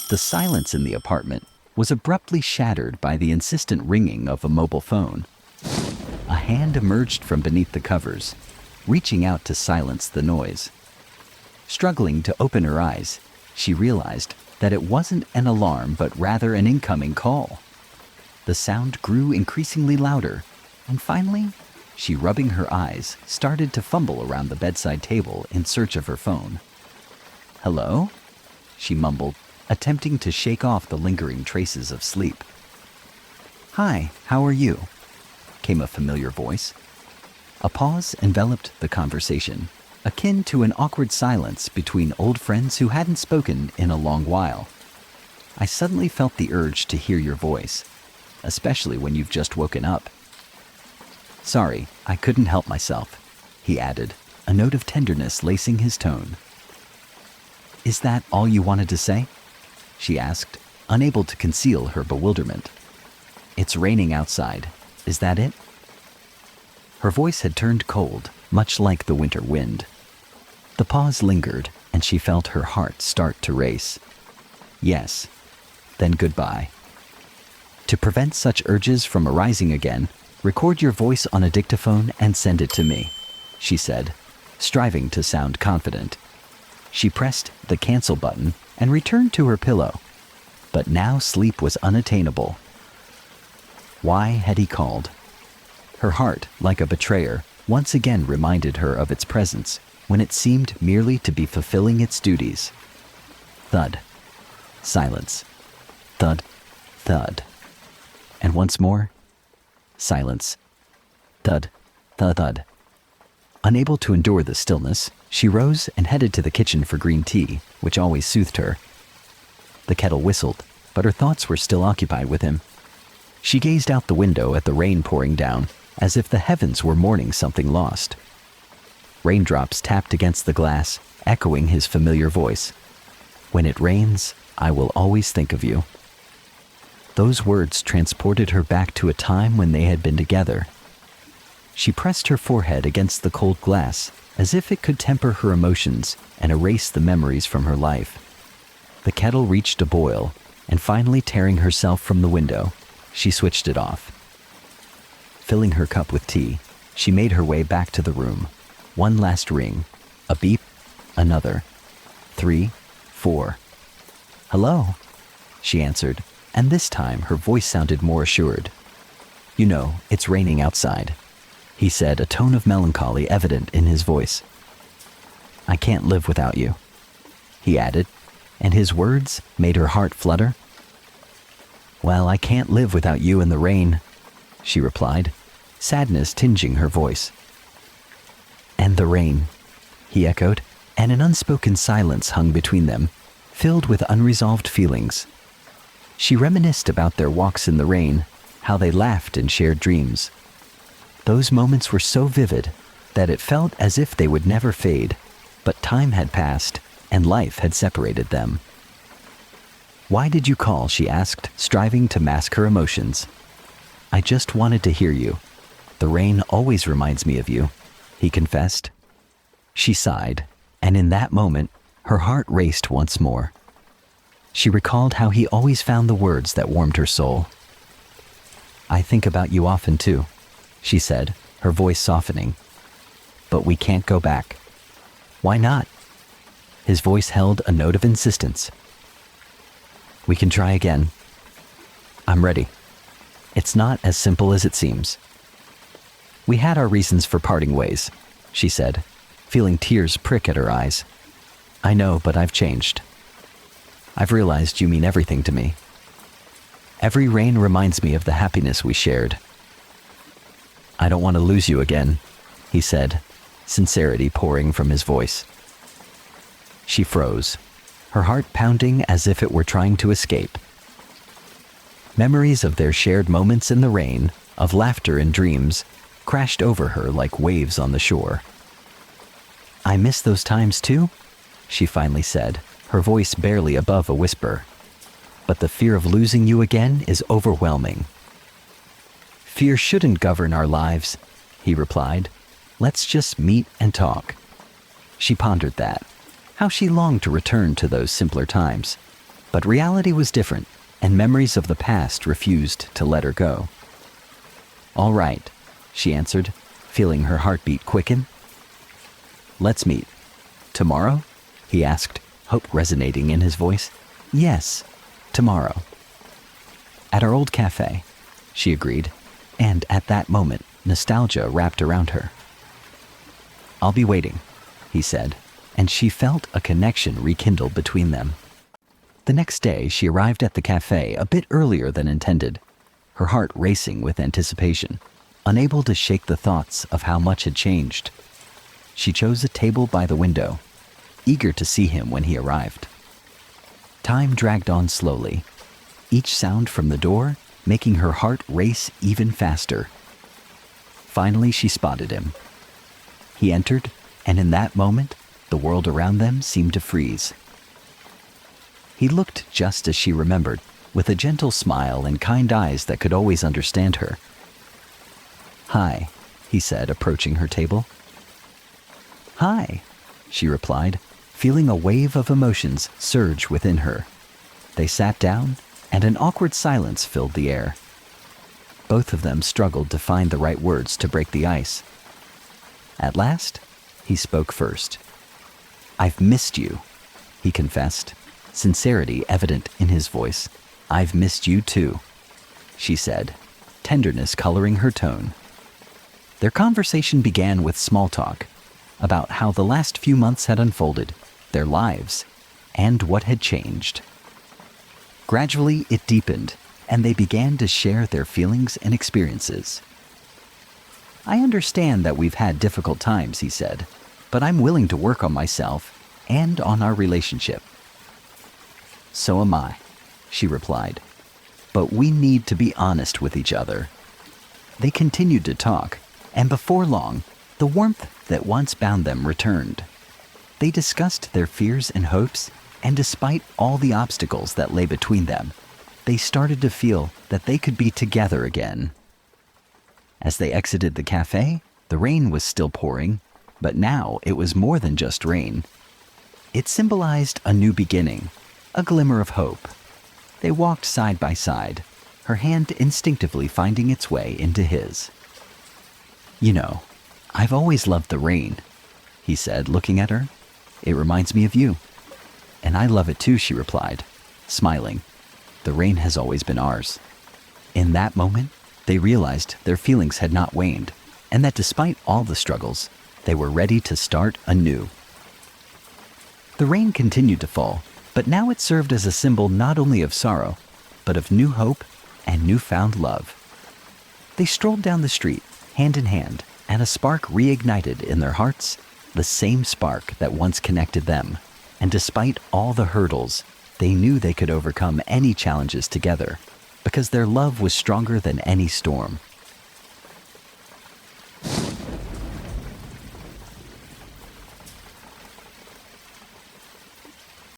The silence in the apartment was abruptly shattered by the insistent ringing of a mobile phone. A hand emerged from beneath the covers, reaching out to silence the noise. Struggling to open her eyes, she realized that it wasn't an alarm but rather an incoming call. The sound grew increasingly louder, and finally, she, rubbing her eyes, started to fumble around the bedside table in search of her phone. "Hello?" she mumbled, attempting to shake off the lingering traces of sleep. "Hi, how are you?" came a familiar voice. A pause enveloped the conversation, akin to an awkward silence between old friends who hadn't spoken in a long while. "I suddenly felt the urge to hear your voice, especially when you've just woken up." "Sorry, I couldn't help myself," he added, a note of tenderness lacing his tone. "Is that all you wanted to say?" she asked, unable to conceal her bewilderment. "It's raining outside. Is that it?" Her voice had turned cold, much like the winter wind. The pause lingered, and she felt her heart start to race. "Yes. Then goodbye. To prevent such urges from arising again, record your voice on a dictaphone and send it to me," she said, striving to sound confident. She pressed the cancel button and returned to her pillow, but now sleep was unattainable. Why had he called? Her heart, like a betrayer, once again reminded her of its presence when it seemed merely to be fulfilling its duties. Thud. Silence. Thud. Thud. And once more, silence. Thud. Thud. Thud. Unable to endure the stillness, she rose and headed to the kitchen for green tea, which always soothed her. The kettle whistled, but her thoughts were still occupied with him. She gazed out the window at the rain pouring down, as if the heavens were mourning something lost. Raindrops tapped against the glass, echoing his familiar voice. "When it rains, I will always think of you." Those words transported her back to a time when they had been together. She pressed her forehead against the cold glass, as if it could temper her emotions and erase the memories from her life. The kettle reached a boil, and finally tearing herself from the window, she switched it off. Filling her cup with tea, she made her way back to the room. One last ring, a beep, another. 3, 4. "Hello," she answered, and this time her voice sounded more assured. "You know, it's raining outside," he said, a tone of melancholy evident in his voice. "I can't live without you," he added, and his words made her heart flutter. "Well, I can't live without you in the rain," she replied, sadness tinging her voice. "And the rain," he echoed, and an unspoken silence hung between them, filled with unresolved feelings. She reminisced about their walks in the rain, how they laughed and shared dreams. Those moments were so vivid that it felt as if they would never fade, but time had passed and life had separated them. "Why did you call?" she asked, striving to mask her emotions. "I just wanted to hear you. The rain always reminds me of you," he confessed. She sighed, and in that moment, her heart raced once more. She recalled how he always found the words that warmed her soul. "I think about you often too," she said, her voice softening. "But we can't go back." "Why not?" His voice held a note of insistence. "We can try again. I'm ready. It's not as simple as it seems." "We had our reasons for parting ways," she said, feeling tears prick at her eyes. "I know, but I've changed. I've realized you mean everything to me. Every rain reminds me of the happiness we shared." "I don't want to lose you again," he said, sincerity pouring from his voice. She froze, her heart pounding as if it were trying to escape. Memories of their shared moments in the rain, of laughter and dreams, crashed over her like waves on the shore. "I miss those times too," she finally said, her voice barely above a whisper. "But the fear of losing you again is overwhelming." "Fear shouldn't govern our lives," he replied. "Let's just meet and talk." She pondered that, how she longed to return to those simpler times. But reality was different, and memories of the past refused to let her go. "All right," she answered, feeling her heartbeat quicken. "Let's meet. Tomorrow?" he asked, hope resonating in his voice. "Yes, tomorrow." "At our old cafe," she agreed, and at that moment, nostalgia wrapped around her. "I'll be waiting," he said, and she felt a connection rekindled between them. The next day, she arrived at the cafe a bit earlier than intended, her heart racing with anticipation, unable to shake the thoughts of how much had changed. She chose a table by the window, eager to see him when he arrived. Time dragged on slowly, each sound from the door making her heart race even faster. Finally, she spotted him. He entered, and in that moment, the world around them seemed to freeze. He looked just as she remembered, with a gentle smile and kind eyes that could always understand her. "Hi," he said, approaching her table. "Hi," she replied, feeling a wave of emotions surge within her. They sat down, and an awkward silence filled the air. Both of them struggled to find the right words to break the ice. At last, he spoke first. "I've missed you," he confessed, sincerity evident in his voice. "I've missed you too," she said, tenderness coloring her tone. Their conversation began with small talk about how the last few months had unfolded, their lives, and what had changed. Gradually, it deepened, and they began to share their feelings and experiences. "I understand that we've had difficult times," he said, "but I'm willing to work on myself and on our relationship." "So am I," she replied, "but we need to be honest with each other." They continued to talk, and before long, the warmth that once bound them returned. They discussed their fears and hopes, and despite all the obstacles that lay between them, they started to feel that they could be together again. As they exited the cafe, the rain was still pouring, but now it was more than just rain. It symbolized a new beginning, a glimmer of hope. They walked side by side, her hand instinctively finding its way into his. "You know, I've always loved the rain," he said, looking at her. "It reminds me of you." "And I love it too," she replied, smiling. "The rain has always been ours." In that moment, they realized their feelings had not waned, and that despite all the struggles, they were ready to start anew. The rain continued to fall, but now it served as a symbol not only of sorrow, but of new hope and newfound love. They strolled down the street, hand in hand, and a spark reignited in their hearts, the same spark that once connected them. And despite all the hurdles, they knew they could overcome any challenges together, because their love was stronger than any storm.